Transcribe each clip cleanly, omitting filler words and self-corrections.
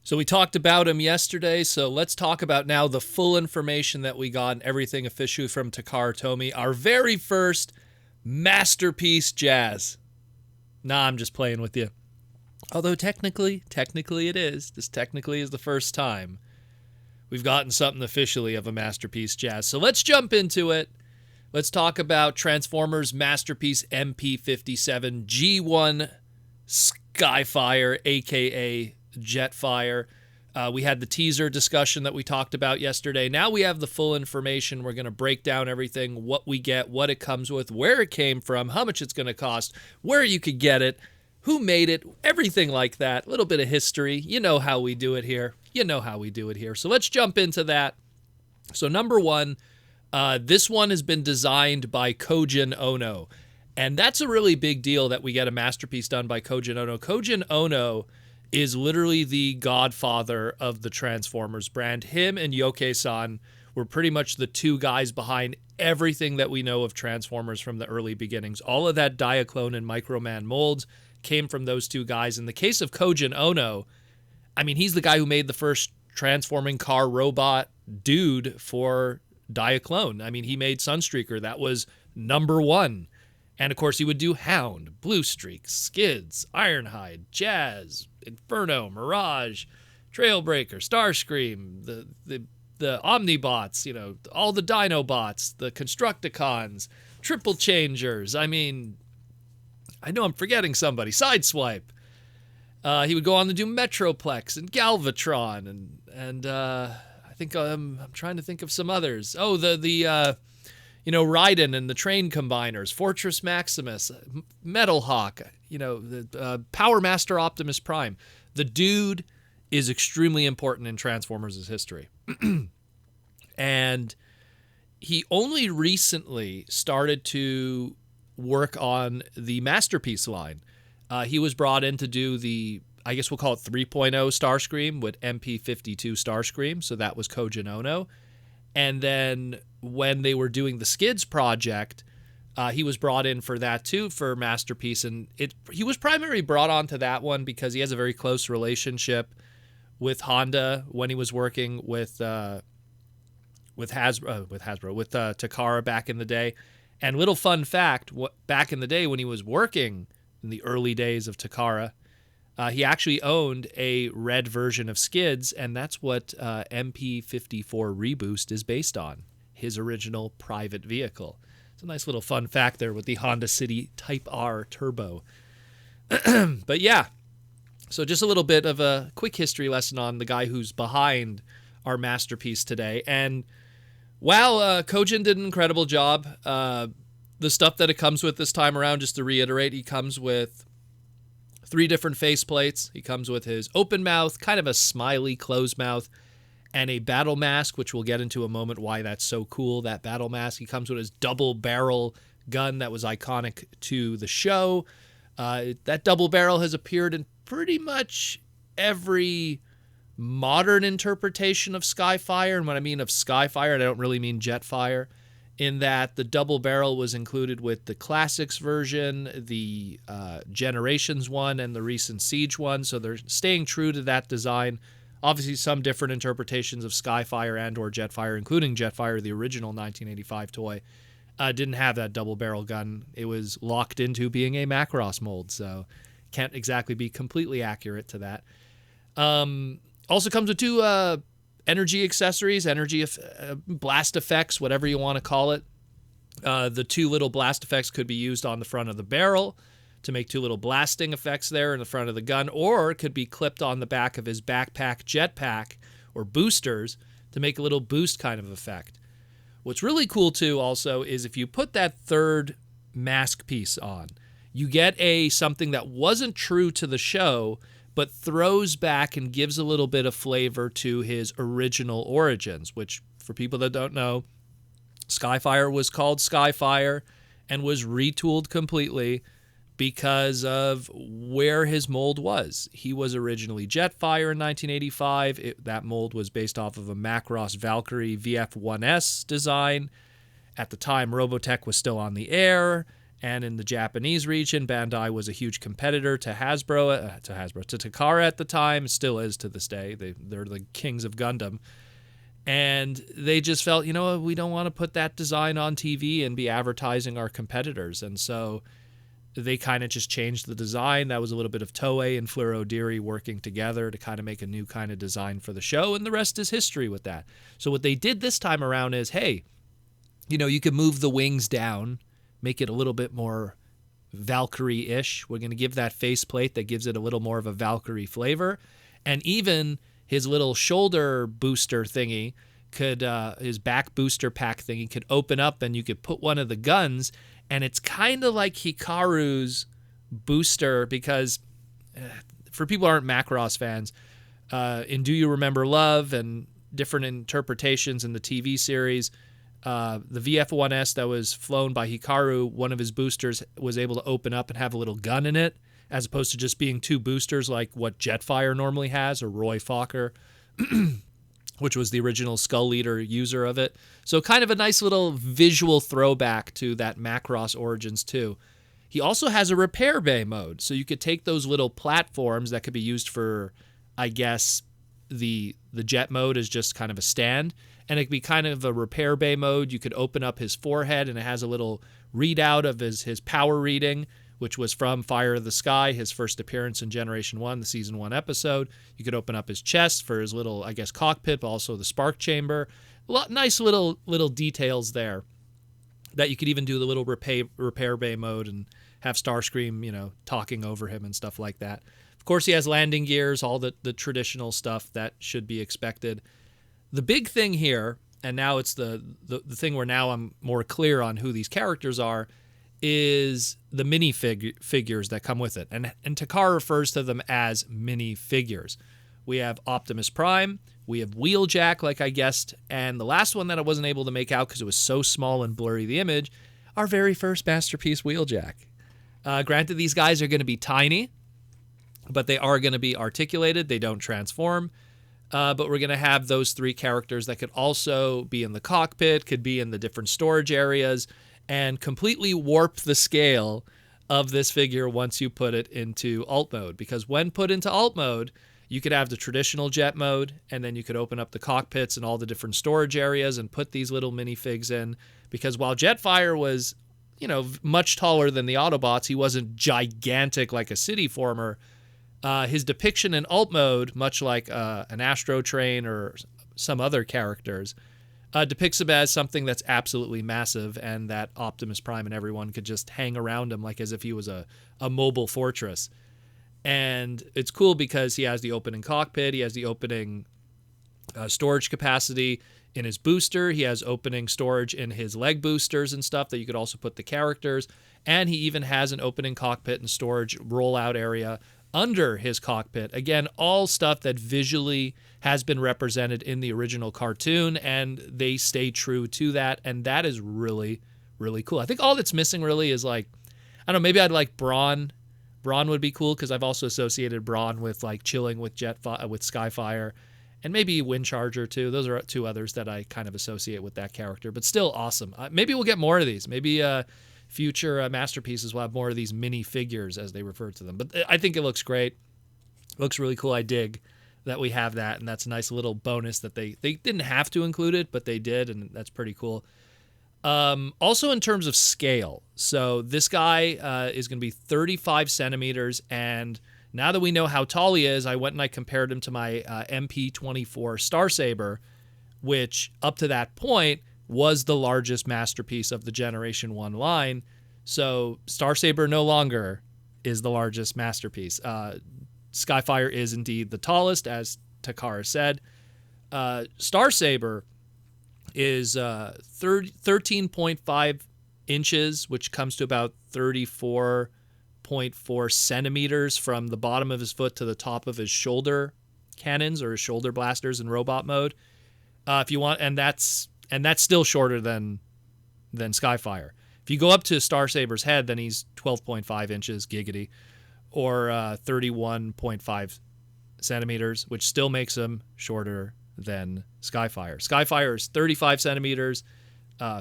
So we talked about him yesterday, so let's talk about now the full information that we got and everything officially from Takara-Tomy. Our very first masterpiece jazz. Nah, I'm just playing with you. Although technically it is. This technically is the first time we've gotten something officially of a masterpiece jazz. So let's jump into it. Let's talk about Transformers Masterpiece MP-57 G1 Skyfire, a.k.a. Jetfire. We had the teaser discussion that we talked about yesterday. Now we have the full information. We're going to break down everything, what we get, what it comes with, where it came from, how much it's going to cost, where you could get it, who made it, everything like that. A little bit of history. You know how we do it here. So let's jump into that. So number one, this one has been designed by Kojin Ono. And that's a really big deal that we get a masterpiece done by Kojin Ono. Kojin Ono is literally the godfather of the Transformers brand. Him and Yoke-san were pretty much the two guys behind everything that we know of Transformers from the early beginnings. All of that Diaclone and Microman molds came from those two guys. In the case of Kojin Ono, I mean, he's the guy who made the first transforming car robot dude for Diaclone. I mean, he made Sunstreaker. That was number one. And, of course, he would do Hound, Blue Streak, Skids, Ironhide, Jazz, Inferno, Mirage, Trailbreaker, Starscream, the Omnibots, you know, all the Dinobots, the Constructicons, Triple Changers. I mean, I know I'm forgetting somebody. Sideswipe. He would go on to do Metroplex and Galvatron, and I think I'm trying to think of some others. Oh, the Raiden and the Train Combiners, Fortress Maximus, Metal Hawk, the Power Master Optimus Prime. The dude is extremely important in Transformers' history. And he only recently started to work on the Masterpiece line. He was brought in to do the, I guess we'll call it 3.0 Starscream with MP-52 Starscream. So that was Kojin Ono. And then when they were doing the Skids project, he was brought in for that too, for Masterpiece. And he was primarily brought on to that one because he has a very close relationship with Honda when he was working with Takara back in the day. And little fun fact, back in the day when he was working in the early days of Takara, he actually owned a red version of Skids, and that's what MP-54 Reboost is based on, his original private vehicle. It's a nice little fun fact there with the Honda City Type R Turbo. But yeah, so just a little bit of a quick history lesson on the guy who's behind our masterpiece today. And wow, Kojin did an incredible job. The stuff that it comes with this time around, just to reiterate, he comes with 3 different faceplates. He comes with his open mouth, kind of a smiley closed mouth, and a battle mask, which we'll get into a moment why that's so cool, that battle mask. He comes with his double barrel gun that was iconic to the show. That double barrel has appeared in pretty much every modern interpretation of Skyfire. And when I mean of Skyfire, I don't really mean Jetfire, in that the double barrel was included with the Classics version, the Generations one, and the recent Siege one. So they're staying true to that design. Obviously, some different interpretations of Skyfire and or Jetfire, including Jetfire, the original 1985 toy, didn't have that double barrel gun. It was locked into being a Macross mold, so can't exactly be completely accurate to that. Also comes with 2 energy accessories, blast effects, whatever you want to call it. The 2 little blast effects could be used on the front of the barrel to make 2 little blasting effects there in the front of the gun, or it could be clipped on the back of his backpack jetpack or boosters to make a little boost kind of effect. What's really cool too also is if you put that 3rd mask piece on, you get something that wasn't true to the show, but throws back and gives a little bit of flavor to his original origins, which, for people that don't know, Skyfire was called Skyfire and was retooled completely because of where his mold was. He was originally Jetfire in 1985. That mold was based off of a Macross Valkyrie VF-1S design. At the time, Robotech was still on the air, And in the Japanese region, Bandai was a huge competitor to Takara at the time, still is to this day. They're the kings of Gundam. And they just felt, we don't want to put that design on TV and be advertising our competitors. And so they kind of just changed the design. That was a little bit of Toei and Fleur O'Deary working together to kind of make a new kind of design for the show, and the rest is history with that. So what they did this time around is, hey, you could move the wings down, make it a little bit more Valkyrie-ish. We're going to give that faceplate that gives it a little more of a Valkyrie flavor. And even his little shoulder booster thingy his back booster pack thingy could open up, and you could put one of the guns, and it's kind of like Hikaru's booster, because for people who aren't Macross fans, in Do You Remember Love and different interpretations in the TV series, the VF-1S that was flown by Hikaru, one of his boosters was able to open up and have a little gun in it, as opposed to just being two boosters like what Jetfire normally has, or Roy Fokker, which was the original Skull Leader user of it. So kind of a nice little visual throwback to that Macross Origins too. He also has a repair bay mode, so you could take those little platforms that could be used for, I guess, the jet mode is just kind of a stand, and it could be kind of a repair bay mode. You could open up his forehead, and it has a little readout of his power reading, which was from Fire of the Sky, his first appearance in Generation 1, the Season 1 episode. You could open up his chest for his little, I guess, cockpit, but also the spark chamber. Nice little details there that you could even do the little repair bay mode and have Starscream, talking over him and stuff like that. Of course, he has landing gears, all the traditional stuff that should be expected. The big thing here, and now it's the thing where now I'm more clear on who these characters are, is the minifigures that come with it. And Takara refers to them as minifigures. We have Optimus Prime, we have Wheeljack, like I guessed, and the last one that I wasn't able to make out because it was so small and blurry, the image, our very first Masterpiece Wheeljack. Granted, these guys are going to be tiny, but they are going to be articulated. They don't transform. But we're going to have those three characters that could also be in the cockpit, could be in the different storage areas, and completely warp the scale of this figure once you put it into alt mode. Because when put into alt mode, you could have the traditional jet mode, and then you could open up the cockpits and all the different storage areas and put these little minifigs in. Because while Jetfire was, much taller than the Autobots, he wasn't gigantic like a city former. His depiction in alt mode, much like an Astro Train or some other characters, depicts him as something that's absolutely massive, and that Optimus Prime and everyone could just hang around him like as if he was a mobile fortress. And it's cool because he has the opening cockpit, he has the opening storage capacity in his booster, he has opening storage in his leg boosters and stuff that you could also put the characters, and he even has an opening cockpit and storage rollout area under his cockpit. Again, all stuff that visually has been represented in the original cartoon, and they stay true to that, and that is really, really cool. I think all that's missing really is like, I don't know, maybe I'd like Brawn. Brawn would be cool because I've also associated Brawn with like chilling with with Skyfire, and maybe Windcharger too. Those are two others that I kind of associate with that character, but still awesome. Maybe we'll get more of these. Maybe future masterpieces will have more of these mini figures, as they refer to them. But I think it looks great. It looks really cool. I dig that we have that, and that's a nice little bonus that they didn't have to include it, but they did, and that's pretty cool. Also in terms of scale, so this guy is going to be 35 centimeters, and now that we know how tall he is, I went and I compared him to my MP-54 Starsaber, which up to that point was the largest masterpiece of the Generation 1 line. So Starsaber no longer is the largest masterpiece. Skyfire is indeed the tallest, as Takara said. Starsaber is 13.5 inches, which comes to about 34.4 centimeters from the bottom of his foot to the top of his shoulder cannons, or his shoulder blasters in robot mode. If you want, and that's still shorter than Skyfire. If you go up to Starsaber's head, then he's 12.5 inches, giggity, or 31.5 centimeters, which still makes him shorter than Skyfire. Skyfire is 35 centimeters,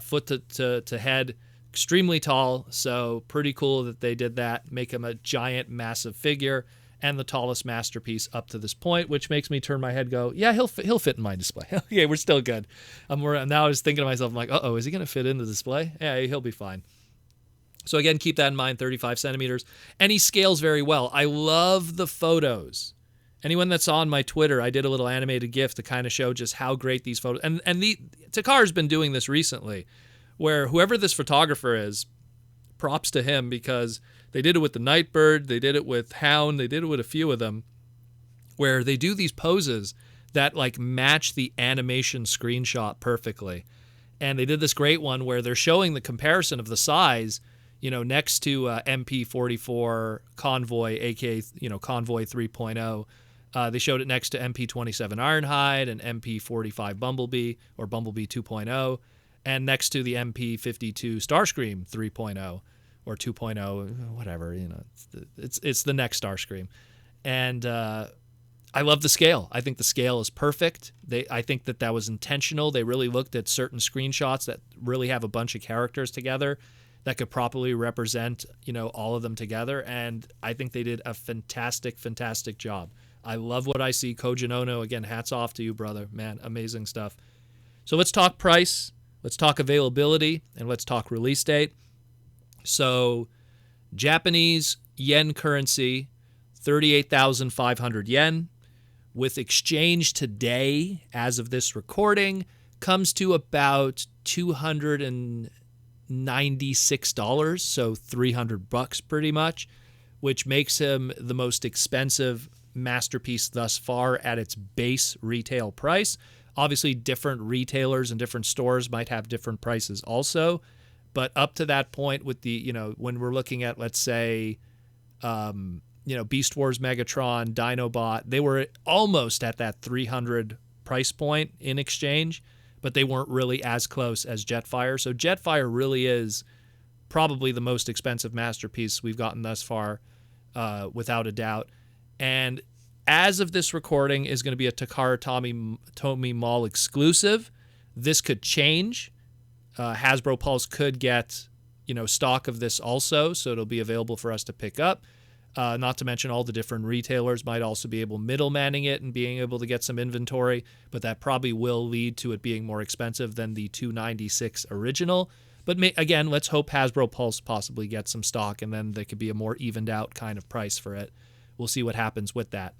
foot to head, extremely tall, so pretty cool that they did that, make him a giant, massive figure, and the tallest masterpiece up to this point, which makes me turn my head and go, yeah, he'll fit in my display. Okay, we're still good. Now I was thinking to myself, I'm like, uh-oh, is he going to fit in the display? Yeah, he'll be fine. So again, keep that in mind, 35 centimeters. And he scales very well. I love the photos. Anyone that's on my Twitter, I did a little animated GIF to kind of show just how great these photos... And Takara's been doing this recently, where whoever this photographer is, props to him, because they did it with the Nightbird, they did it with Hound, they did it with a few of them, where they do these poses that like match the animation screenshot perfectly. And they did this great one where they're showing the comparison of the size, next to MP-44 Convoy, aka Convoy 3.0. They showed it next to MP-27 Ironhide and MP-45 Bumblebee, or Bumblebee 2.0, and next to the MP-52 Starscream 3.0 or 2.0, whatever, it's the next Starscream. And I love the scale. I think the scale is perfect. I think that was intentional. They really looked at certain screenshots that really have a bunch of characters together that could properly represent, all of them together. And I think they did a fantastic, fantastic job. I love what I see. Koji Ono, again, hats off to you, brother. Man, amazing stuff. So let's talk price. Let's talk availability, and let's talk release date. So Japanese yen currency, 38,500 yen. With exchange today, as of this recording, comes to about $296, so $300 pretty much, which makes him the most expensive masterpiece thus far at its base retail price. Obviously, different retailers and different stores might have different prices also, but up to that point with the, when we're looking at, let's say, Beast Wars Megatron, Dinobot, they were almost at that 300 price point in exchange, but they weren't really as close as Jetfire. So Jetfire really is probably the most expensive masterpiece we've gotten thus far, without a doubt. And as of this recording is going to be a Takara-Tomy Mall exclusive. This could change. Hasbro Pulse could get, stock of this also, so it'll be available for us to pick up. Not to mention all the different retailers might also be able middlemaning it and being able to get some inventory, but that probably will lead to it being more expensive than the $296 original. But again, let's hope Hasbro Pulse possibly gets some stock, and then there could be a more evened out kind of price for it. We'll see what happens with that.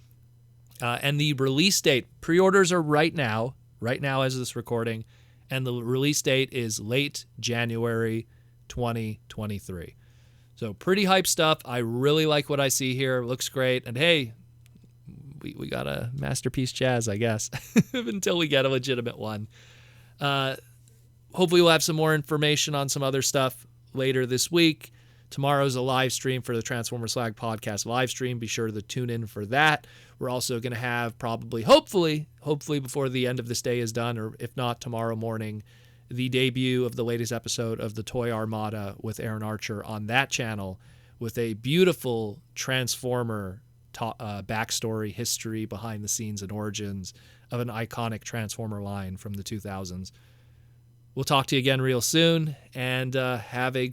And the release date, pre-orders are right now as of this recording, and the release date is late January 2023. So pretty hype stuff. I really like what I see here. Looks great. And hey, we got a masterpiece Chaz, I guess, until we get a legitimate one. Hopefully we'll have some more information on some other stuff later this week. Tomorrow's a live stream for the Transformer Slag podcast live stream. Be sure to tune in for that. We're also going to have hopefully before the end of this day is done, or if not tomorrow morning, the debut of the latest episode of the Toy Armada with Aaron Archer on that channel, with a beautiful Transformer backstory, history, behind the scenes, and origins of an iconic Transformer line from the 2000s. We'll talk to you again real soon, and have a